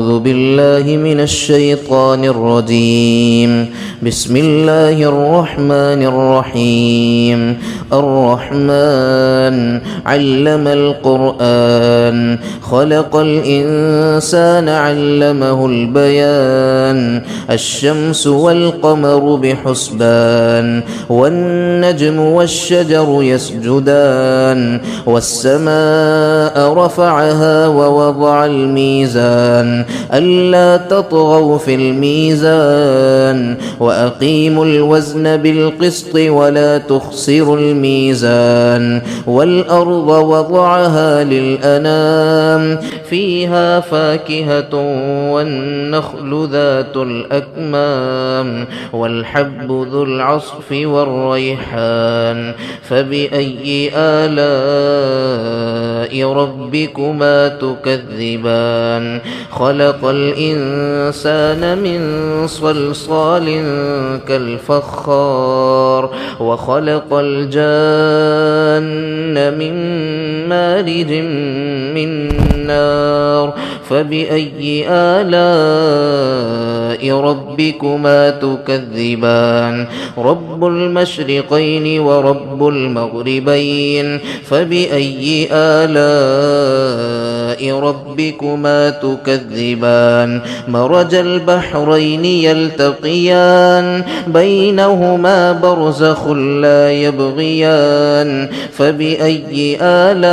أعوذ بالله من الشيطان الرجيم. بسم الله الرحمن الرحيم. الرحمن علم القرآن خلق الإنسان علمه البيان. الشمس والقمر بحسبان والنجم والشجر يسجدان. والسماء رفعها ووضع الميزان ألا تطغوا في الميزان وأقيموا الوزن بالقسط ولا تخسروا الميزان. والأرض وضعها للأنام فيها فاكهة والنخل ذات الأكمام والحب ذو العصف والريحان. فبأي آلاء ربكما تكذبان؟ خلق الإنسان من صلصال كالفخار وخلق الجان من مارج من نار. فبأي آلاء ربكما تكذبان؟ رب المشرقين ورب المغربين. فبأي آلاء ربكما تكذبان؟ مرج البحرين يلتقيان بينهما برزخ لا يبغيان. فبأي آلاء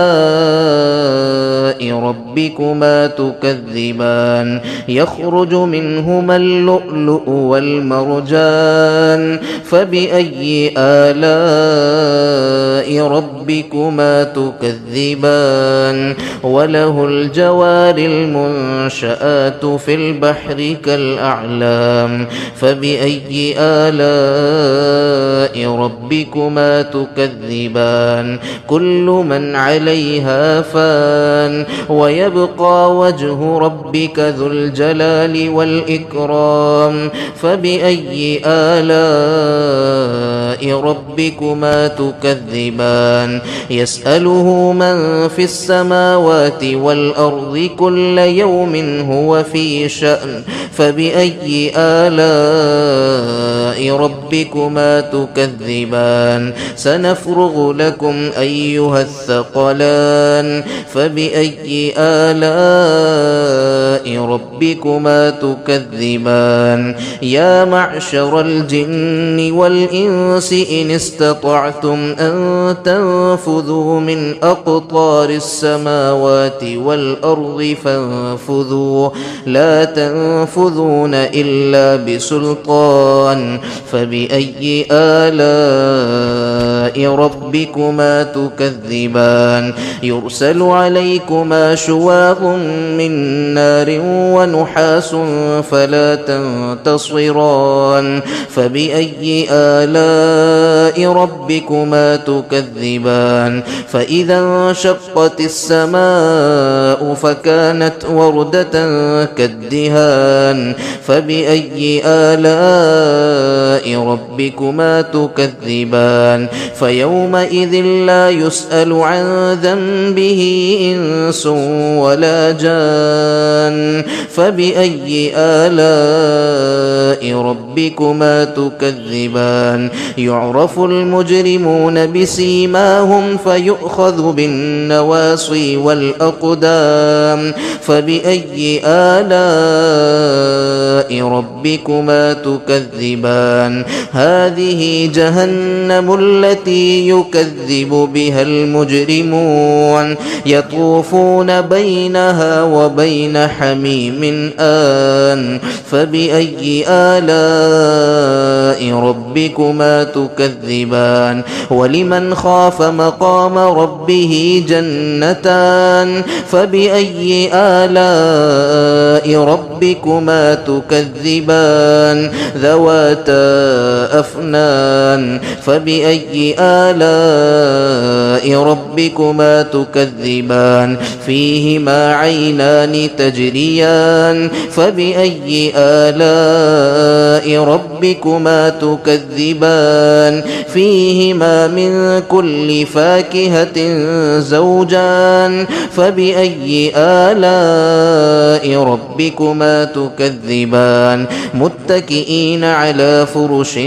ربكما تكذبان؟ يخرج منهما اللؤلؤ والمرجان. فبأي آلاء ربكما تكذبان؟ وله الجوار المنشآت في البحر كالأعلام. فبأي آلاء ربكما تكذبان؟ كل من عليها فان ويبقى وجه ربك ذو الجلال والإكرام. فبأي آلاء ربكما تكذبان؟ يسأله من في السماوات والأرض كل يوم هو في شأن. فبأي آلاء ربكما تكذبان؟ سنفرغ لكم أيها الثقلان. فبأي آلاء ربكما تكذبان؟ يا معشر الجن والإنس إن استطعتم أن تنفذوا من أقطار السماوات والأرض فانفذوا لا تنفذون إلا بسلطان. فبأي آلاء ربكما تكذبان؟ يرسل عليكما شواظ من نار ونحاس فلا تنتصران. فبأي آلاء ربكما تكذبان؟ فإذا انشقت السماء فكانت وردة كالدهان. فبأي آلاء ربكما تكذبان؟ فيومئذ لا يسأل عن ذنبه إنس ولا جان. فبأي آلاء ربكما تكذبان؟ يعرف المجرمون بسيماهم فيؤخذ بالنواصي والأقدام. فبأي آلاء ربكما تكذبان؟ هذه جهنم التي يكذب بها المجرمون يطوفون بينها وبين حميم آن. فبأي آلاء ربكما تكذبان؟ ولمن خاف مقام ربه جنتان. فبأي آلاء ربكما تكذبان؟ ذواتا أفنان. فبأي آلاء ربكما تكذبان فيهما عينان تجريان فبأي آلاء ربكما تكذبان فيهما من كل فاكهة زوجان فبأي آلاء ربكما تكذبان متكئين على فرش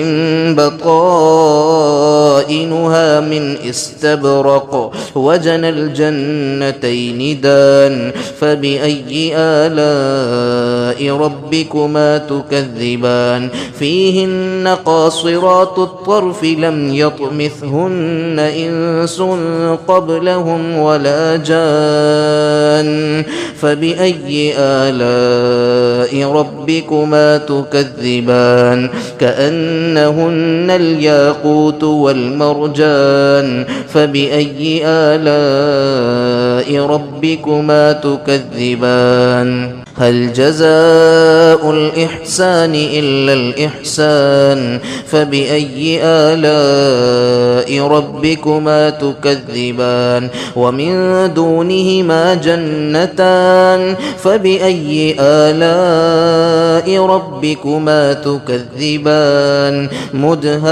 بطائنها من استبرق وجنى الجنتين دان فبأي آلاء ربكما تكذبان فيهن قاصرات الطرف لم يطمثهن إنس قبلهم ولا جان فبأي آلاء ربكما تكذبان كأنهن الياقوت والمرجان فبأي آلاء ربكما تكذبان هل جزاء الإحسان إلا الإحسان فبأي آلاء ربكما تكذبان ومن دونهما جنتان فبأي آلاء ربكما تكذبان مدهامتان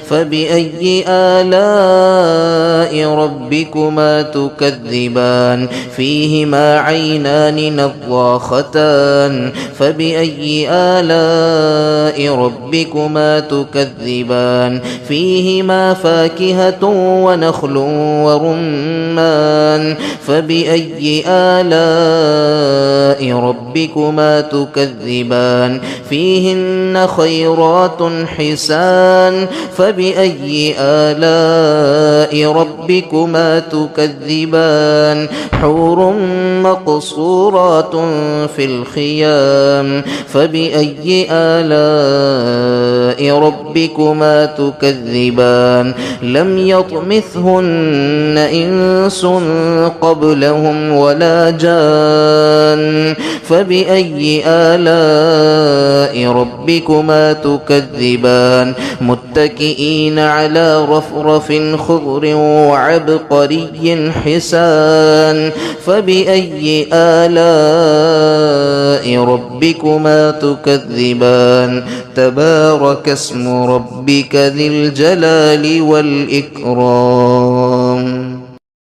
فبأي آلاء ربكما تكذبان فيهما عينان نضاختان فبأي آلاء ربكما تكذبان فيهما فاكهة ونخل ورمان فبأي آلاء ربكما تكذبان فيهن خيرات حسان فبأي آلاء ربكما تكذبان حور مقصورات في الخيام فبأي آلاء ربكما تكذبان لم يطمثهن إنس قبلهم ولا جان فبأي آلاء ربكما تكذبان متكئين على رفرف خضر وعبقري حسان فبأي آلاء ربكما تكذبان تبارك اسم ربك ذي الجلال والإكرام